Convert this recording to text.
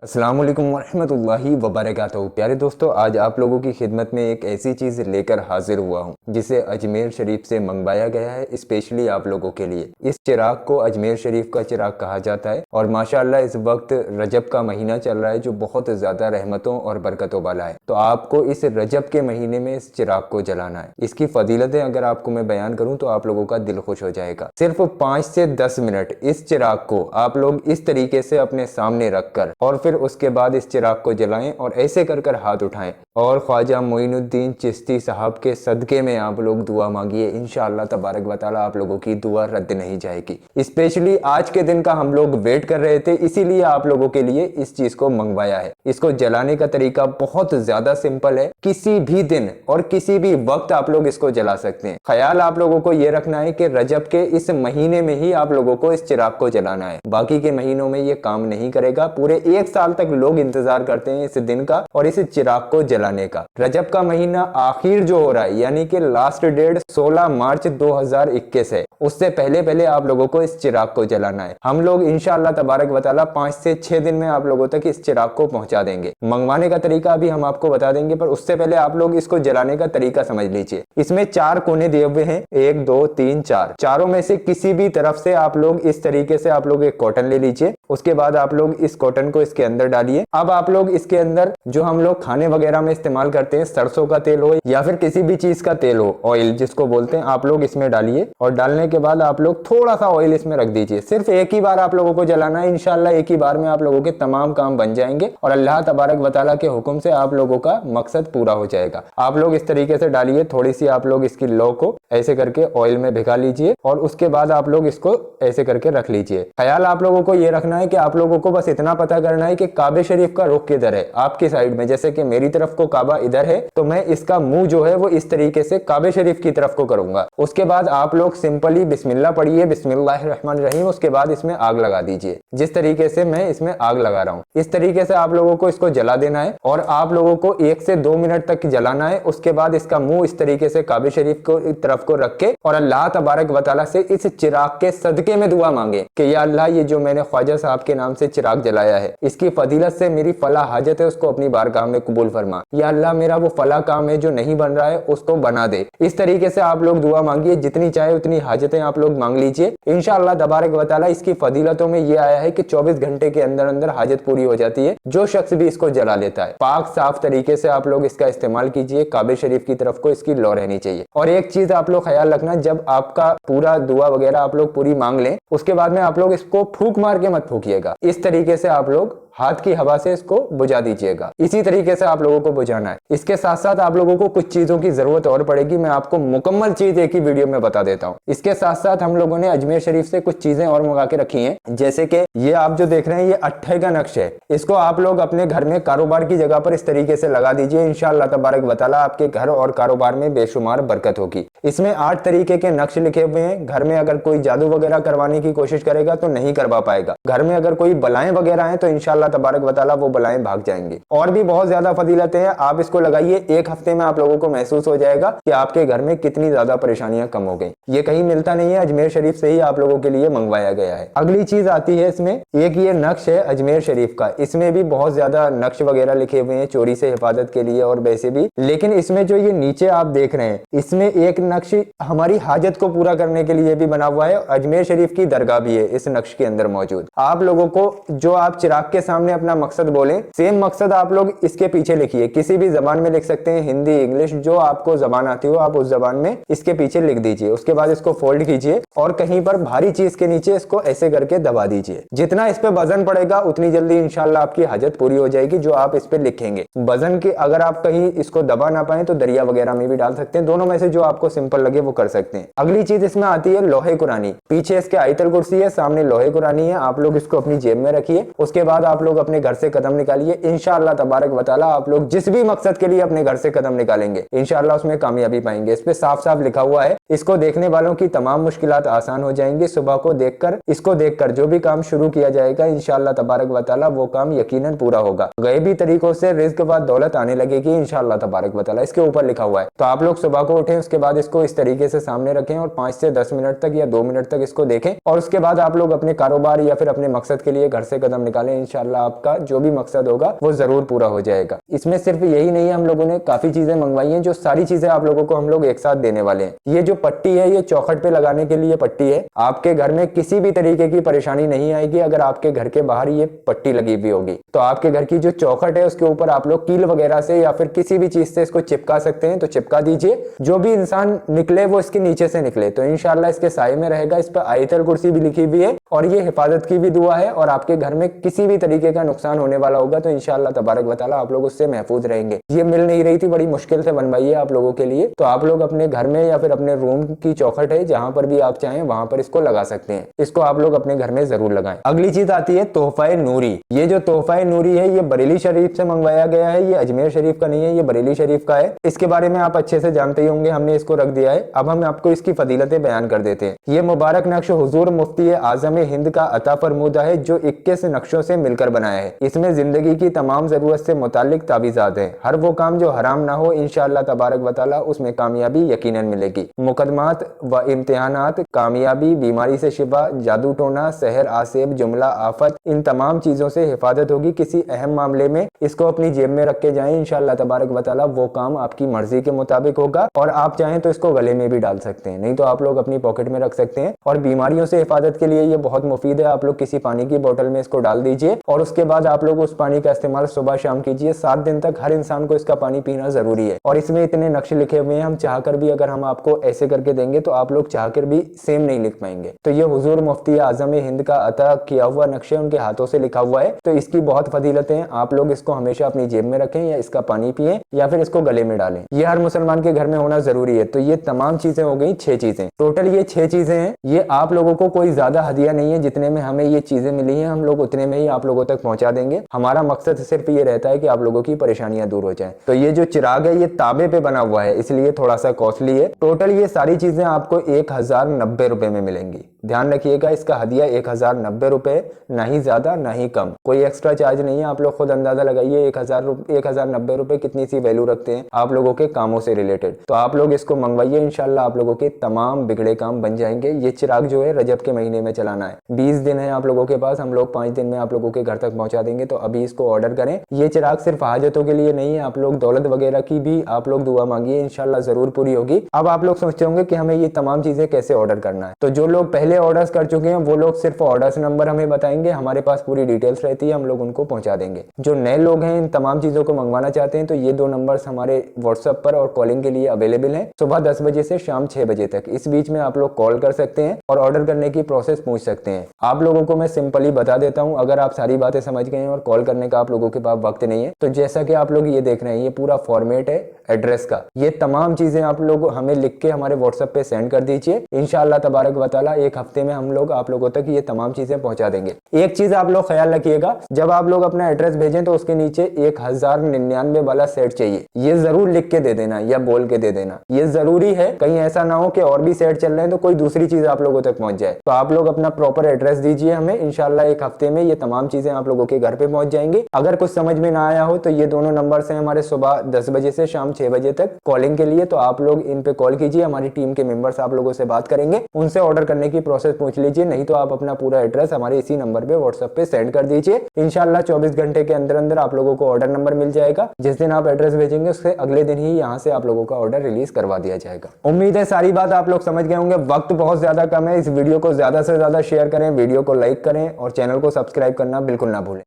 अस्सलाम वालेकुम वरहमतुल्लाहि वबरकातुहू। प्यारे दोस्तों, आज आप लोगों की खिदमत में एक ऐसी चीज़ लेकर हाजिर हुआ हूँ जिसे अजमेर शरीफ से मंगवाया गया है स्पेशली आप लोगों के लिए। इस चिराग को अजमेर शरीफ का चिराग कहा जाता है और माशाअल्लाह इस वक्त रजब का महीना चल रहा है जो बहुत ज़्यादा रहमतों और बरकतों वाला है। तो आपको इस रजब के महीने में इस चिराग को जलाना है। इसकी फजीलतें अगर आपको मैं बयान करूँ तो आप लोगों का दिल खुश हो जाएगा। सिर्फ 5 से 10 मिनट इस चिराग को आप लोग इस तरीके से अपने सामने रखकर और फिर उसके बाद इस चिराग को जलाएं और ऐसे कर कर हाथ उठाएं और ख्वाजा मोइनुद्दीन चिश्ती साहब के सदके में आप लोग दुआ मांगिए। इंशाअल्लाह तबारक व तआला आप लोगों की दुआ रद्द नहीं जाएगी। स्पेशली आज के दिन का हम लोग वेट कर रहे थे, इसीलिए आप लोगों के लिए इस चीज को मंगवाया है। इसको जलाने का तरीका बहुत ज्यादा सिंपल है। किसी भी दिन और किसी भी वक्त आप लोग इसको जला सकते हैं। ख्याल आप लोगों को यह रखना है कि रजब के इस महीने में ही आप लोगों को इस चिराग को जलाना है, बाकी के महीनों में ये काम नहीं करेगा। पूरे 1 साल तक लोग इंतजार करते हैं इस दिन का और इस चिराग को जलाने का। रजब का महीना आखिर जो हो रहा है यानी कि लास्ट डेट 16 मार्च 2021 है, उससे पहले पहले आप लोगों को इस चिराग को जलाना है। हम लोग इंशाअल्लाह तबारक व तआला 5 से 6 दिन में आप लोगों तक इस चिराग को पहुंचा देंगे। मंगवाने का तरीका अभी हम आपको बता देंगे, पर उससे पहले आप लोग इसको जलाने का तरीका समझ लीजिए। इसमें 4 कोने दिए हुए हैं, 1 2 3 4। चारों में से किसी भी तरफ से आप लोग इस तरीके से आप लोग एक कॉटन ले लीजिए। उसके बाद आप लोग इस कॉटन को इसके अंदर डालिए। अब आप लोग इसके अंदर जो हम लोग खाने वगैरह में इस्तेमाल करते हैं, सरसों का तेल हो या फिर किसी भी चीज का तेल हो, ऑयल जिसको बोलते हैं, आप लोग इसमें डालिए और डालने के बाद आप लोग थोड़ा सा ऑयल इसमें रख दीजिए। सिर्फ एक ही बार आप लोगों को जलाना है। इंशाल्लाह एक ही बार में आप लोगों के तमाम काम बन जाएंगे और अल्लाह तबारक व तआला के हुक्म से आप लोगों का मकसद पूरा हो जाएगा। आप लोग इस तरीके से डालिए। थोड़ी सी आप लोग इसकी लौ को ऐसे करके ऑयल में भिगा लीजिए और उसके बाद आप लोग इसको ऐसे करके रख लीजिए। ख्याल आप लोगों को यह रखना है कि आप लोगों को बस इतना पता करना है कि काबे शरीफ का रुख किधर है आपकी साइड में। जैसे कि मेरी तरफ को काबा इधर है तो मैं इसका मुंह जो है वो इस तरीके से काबे शरीफ की तरफ को करूंगा। उसके बाद आप लोग सिंपली बिस्मिल्लाह पढ़िए, बिस्मिल्लाहिर्रहमानिर्रहीम। उसके बाद इसमें आग लगा दीजिए जिस तरीके से मैं इसमें आग लगा रहा हूँ। इस तरीके से आप लोगों को इसको जला देना है और आप लोगों को 1 से 2 मिनट तक जलाना है। उसके बाद इसका मुंह इस तरीके से काबे शरीफ को तरफ को रख के और अल्लाह तबारक व तआला से इस चिराग के सदके में दुआ मांगे कि या अल्लाह, ये जो मैंने ख्वाजा साहब के नाम से चिराग जलाया है, इसकी फजीलत से मेरी फला हाजत है उसको अपनी बारगाह में कबूल फरमा। या अल्लाह, मेरा वो फला काम है जो नहीं बन रहा है उसको बना दे। इस तरीके से आप लोग दुआ मांगिए। जितनी चाहे उतनी हाजतें आप लोग मांग लीजिए। इंशाअल्लाह तबारक व तआला इसकी फजीलतों में ये आया है कि 24 घंटे के अंदर अंदर हाजत पूरी हो जाती है जो शख्स भी इसको जला लेता है। पाक साफ तरीके से आप लोग इसका इस्तेमाल कीजिए। काबे शरीफ की तरफ को इसकी लौ रहनी चाहिए। और एक चीज आप लोग ख्याल रखना, जब आपका पूरा दुआ वगैरह आप लोग पूरी मांग लें, उसके बाद में आप लोग इसको फूंक मार के मत फूकिएगा। इस तरीके से आप लोग हाथ की हवा से इसको बुझा दीजिएगा। इसी तरीके से आप लोगों को बुझाना है। इसके साथ साथ आप लोगों को कुछ चीजों की जरूरत और पड़ेगी। मैं आपको मुकम्मल चीज एक ही वीडियो में बता देता हूँ। इसके साथ साथ हम लोगों ने अजमेर शरीफ से कुछ चीजें और मंगा के रखी हैं, जैसे कि ये आप जो देख रहे हैं ये अट्ठे का नक्श है। इसको आप लोग अपने घर में कारोबार की जगह पर इस तरीके से लगा दीजिए। इंशाअल्लाह तबारक व तआला आपके घर और कारोबार में बेशुमार बरकत होगी। इसमें 8 तरीके के नक्श लिखे हुए हैं। घर में अगर कोई जादू वगैरह करवाने की कोशिश करेगा तो नहीं करवा पाएगा। घर में अगर कोई बलाएं वगैरह हैं तो इंशाअल्लाह तबारक व तआला वो बलाएं भाग जाएंगे। और भी बहुत ज्यादा फजीलतें हैं। आप इसको लगाइए, 1 हफ्ते में आप लोगों को महसूस हो जाएगा कि आपके घर में कितनी ज्यादा परेशानियां कम हो गई। ये कहीं मिलता नहीं है, अजमेर शरीफ से ही आप लोगों के लिए मंगवाया गया है। अगली चीज आती है इसमें, एक ये नक्श है अजमेर शरीफ का। इसमें भी बहुत ज्यादा नक्श वगैरह लिखे हुए हैं चोरी से हिफाजत के लिए और वैसे भी। लेकिन इसमें जो ये नीचे आप देख रहे हैं, इसमें एक नक्श हमारी हाजत को पूरा करने के लिए भी बना हुआ है। अजमेर शरीफ की दरगाह भी है इस नक्श के अंदर मौजूद। आप लोगों को जो आप चिराग के सामने अपना मकसद बोले, सेम मकसद आप लोग इसके पीछे लिखिए। किसी भी जबान में लिख सकते हैं, हिंदी, इंग्लिश, जो आपको जबान आती हो आप उस जबान में इसके पीछे लिख दीजिए। उसके बाद इसको फोल्ड कीजिए और कहीं पर भारी चीज के नीचे इसको ऐसे करके दबा दीजिए। जितना इस पे वजन पड़ेगा उतनी जल्दी इंशाल्लाह आपकी हाजत पूरी हो जाएगी जो आप इस पे लिखेंगे। वजन की अगर आप कहीं इसको दबा ना पाए तो दरिया वगैरह में भी डाल सकते हैं। दोनों में से जो आपको सिंपल लगे वो कर सकते हैं। अगली चीज इसमें आती है लोहे कुरानी। पीछे इसके आयतल कुर्सी है, सामने लोहे कुरानी है। आप लोग इसको अपनी जेब में रखिए। उसके बाद आप लोग अपने घर से कदम निकालिए। इंशाअल्लाह तबारक व तआला आप लोग जिस भी मकसद के लिए अपने घर से कदम निकालेंगे इंशाअल्लाह उसमें कामयाबी पाएंगे। इस पे साफ साफ लिखा हुआ है, इसको देखने वालों की तमाम मुश्किलात आसान हो जाएंगी। सुबह को देखकर, इसको देखकर जो भी काम शुरू किया जाएगा इंशाअल्लाह तबारक व तआला वो काम यकीनन पूरा होगा। गैबी तरीकों से रिज्क व दौलत आने लगेगी इंशाअल्लाह तबारक व तआला। इसके ऊपर लिखा हुआ है। तो आप लोग सुबह को उठें, उसके बाद इसको इस तरीके से सामने रखें और 5 से 10 मिनट तक या 2 मिनट तक इसको देखें और उसके बाद आप लोग अपने कारोबार या फिर अपने मकसद के लिए घर से कदम निकालें। इंशाअल्लाह इंशाल्लाह आपका जो भी मकसद होगा वो जरूर पूरा हो जाएगा। इसमें सिर्फ यही नहीं है, हम लोगों ने काफी चीजें मंगवाई हैं, जो सारी चीजें आप लोगों को हम लोग एक साथ देने वाले हैं। ये जो पट्टी है ये चौखट पे लगाने के लिए पट्टी है। आपके घर में किसी भी तरीके की परेशानी नहीं आएगी अगर आपके घर के बाहर ये पट्टी लगी हुई होगी। तो आपके घर की जो चौखट है उसके ऊपर आप लोग कील वगैरह से या फिर किसी भी चीज से इसको चिपका सकते हैं, तो चिपका दीजिए। जो भी इंसान निकले वो इसके नीचे से निकले, तो इंशाल्लाह इसके साए में रहेगा। इस पर आयतल कुर्सी भी लिखी हुई है और ये हिफाजत की भी दुआ है। और आपके घर में किसी भी तरीके का नुकसान होने वाला होगा तो इंशाल्लाह तबारक व तआला आप लोग उससे महफूज रहेंगे। ये मिल नहीं रही थी, बड़ी मुश्किल से बनवाई है आप लोगों के लिए। तो आप लोग अपने घर में या फिर अपने रूम की चौखट है जहां पर भी आप चाहें वहां पर इसको लगा सकते हैं। इसको आप लोग अपने घर में जरूर लगाएं। अगली चीज आती है तोहफा नूरी। ये जो तोहफा नूरी है ये बरेली शरीफ से मंगवाया गया है। ये अजमेर शरीफ का नहीं है, ये बरेली शरीफ का है। इसके बारे में आप अच्छे से जानते ही होंगे, हमने इसको रख दिया है। अब हम आपको इसकी फजीलतें बयान कर देते हैं। ये मुबारक नक्श हुजूर मुफ्ती आजम हिंद का अता फरमूदा है जो 21 नक्शों से मिलकर बनाया है। इसमें जिंदगी की तमाम जरूरत से मुतालिक तावीज़ात है। हर वो काम जो हराम ना हो इंशाअल्लाह तबारक व तआला उसमें कामयाबी यकीनन मिलेगी। मुकदमात व इम्तिहानात, कामयाबी, बीमारी से शिफा, जादू टोना, सहर आसेब, जुमला आफत, इन तमाम चीजों से हिफाजत होगी। किसी अहम मामले में इसको अपनी जेब में रख के जाएं, इंशाअल्लाह तबारक व तआला वो काम आपकी मर्जी के मुताबिक होगा। और आप चाहें तो इसको गले में भी डाल सकते हैं, नहीं तो आप लोग अपनी पॉकेट में रख सकते हैं। और बीमारियों से हिफाजत के लिए ये बहुत मुफीद है। आप लोग किसी पानी की बोतल में इसको डाल दीजिए और उसके बाद आप लोग उस पानी का इस्तेमाल सुबह शाम कीजिए। 7 दिन तक हर इंसान को इसका पानी पीना जरूरी है। और इसमें इतने नक्श लिखे हुए हैं, हम चाहकर भी अगर हम आपको ऐसे करके देंगे तो आप लोग चाहकर भी सेम नहीं लिख पाएंगे। तो ये हुजूर मुफ्ती आजम हिंद का अता किया हुआ नक्शे उनके हाथों से लिखा हुआ है। तो इसकी बहुत फजीलतें हैं। आप लोग इसको हमेशा अपनी जेब में रखें या इसका पानी पिए या फिर इसको गले में डालें। ये हर मुसलमान के घर में होना जरूरी है। तो ये तमाम चीजें हो गई 6 चीजें। टोटल ये 6 चीजें हैं। ये आप लोगों को कोई ज्यादा हदिया नहीं है, जितने में हमें ये चीजें मिली हैं हम लोग उतने में ही आप लोगों तक पहुंचा देंगे। हमारा मकसद सिर्फ ये रहता है कि आप लोगों की परेशानियां दूर हो जाएं। तो ये जो चिराग है ये ताबे पे बना हुआ है, इसलिए थोड़ा सा कॉस्टली है। टोटल ये सारी चीजें आपको 1090 रुपए में मिलेंगी। ध्यान रखिएगा, इसका हदिया 1090 रुपए, ना ही ज्यादा ना ही कम, कोई एक्स्ट्रा चार्ज नहीं है। आप लोग खुद अंदाजा लगाइए 1090 रुपए कितनी सी वैल्यू रखते हैं आप लोगों के कामों से रिलेटेड। तो आप लोग इसको मंगवाइए, इंशाल्लाह आप लोगों के तमाम बिगड़े काम बन जाएंगे। ये चिराग जो है रजब के महीने में चलाना है, 20 दिन है आप लोगों के पास, हम लोग 5 दिन में आप लोगों के घर तक पहुंचा देंगे। तो अभी इसको ऑर्डर करें। ये चिराग सिर्फ हाजतों के लिए नहीं है, आप लोग दौलत वगैरह की भी आप लोग दुआ मांगिए, इंशाल्लाह जरूर पूरी होगी। अब आप लोग सोचते होंगे कि हमें ये तमाम चीजें कैसे ऑर्डर करना है। तो जो लोग पहले ऑर्डर्स कर चुके हैं वो लोग सिर्फ ऑर्डर्स नंबर हमें बताएंगे, हमारे पास पूरी डिटेल्स रहती है, हम लोग उनको पहुंचा देंगे। जो नए लोग हैं इन तमाम चीजों को मंगवाना चाहते हैं तो ये 2 नंबर्स हमारे व्हाट्सएप पर और कॉलिंग के लिए अवेलेबल हैं। सुबह 10 बजे से शाम 6 बजे तक, इस बीच में आप लोग कॉल कर सकते हैं और ऑर्डर करने की प्रोसेस पूछ सकते हैं। आप लोगों को मैं सिंपली बता देता हूं, अगर आप सारी बातें समझ गए हैं और कॉल करने का आप लोगों के पास वक्त नहीं है तो जैसा कि आप लोग ये देख रहे हैं ये पूरा फॉर्मेट है एड्रेस का। ये तमाम चीजें आप लोग हमें लिख के हमारे व्हाट्सएप पे सेंड कर दीजिए, इंशाअल्लाह तबारक व तआला 1 हफ्ते में हम लोग आप लोगों तक ये तमाम चीजें पहुंचा देंगे। एक चीज आप लोग ख्याल रखिएगा, जब आप लोग अपना एड्रेस भेजें तो उसके नीचे 1099 वाला सेट चाहिए, ये जरूर लिख के दे देना या बोल के दे देना, ये जरूरी है। कहीं ऐसा ना हो कि और भी सेट चल रहे हैं तो कोई दूसरी चीज आप लोगों तक पहुंच जाए। तो आप लोग अपना प्रॉपर एड्रेस दीजिए हमें, इंशाअल्लाह 1 हफ्ते में ये तमाम चीजें आप लोगों के घर पे पहुंच जाएंगी। अगर कुछ समझ में ना आया हो तो ये दोनों नंबर हैं हमारे, सुबह 10 बजे से शाम 6 बजे तक कॉलिंग के लिए। तो आप लोग इन पे कॉल कीजिए, हमारी टीम के मेंबर्स आप लोगों से बात करेंगे, उनसे ऑर्डर करने की प्रोसेस पूछ लीजिए। नहीं तो आप अपना पूरा एड्रेस हमारे इसी नंबर पे व्हाट्सएप पे सेंड कर दीजिए। इंशाअल्लाह 24 घंटे के अंदर अंदर आप लोगों को ऑर्डर नंबर मिल जाएगा। जिस दिन आप एड्रेस भेजेंगे उससे अगले दिन ही यहाँ से आप लोगों का ऑर्डर रिलीज करवा दिया जाएगा। उम्मीद है सारी बात आप लोग समझ गए होंगे। वक्त बहुत ज्यादा कम है, इस वीडियो को ज्यादा से ज्यादा शेयर करें, वीडियो को लाइक करें और चैनल को सब्सक्राइब करना बिल्कुल ना भूलें।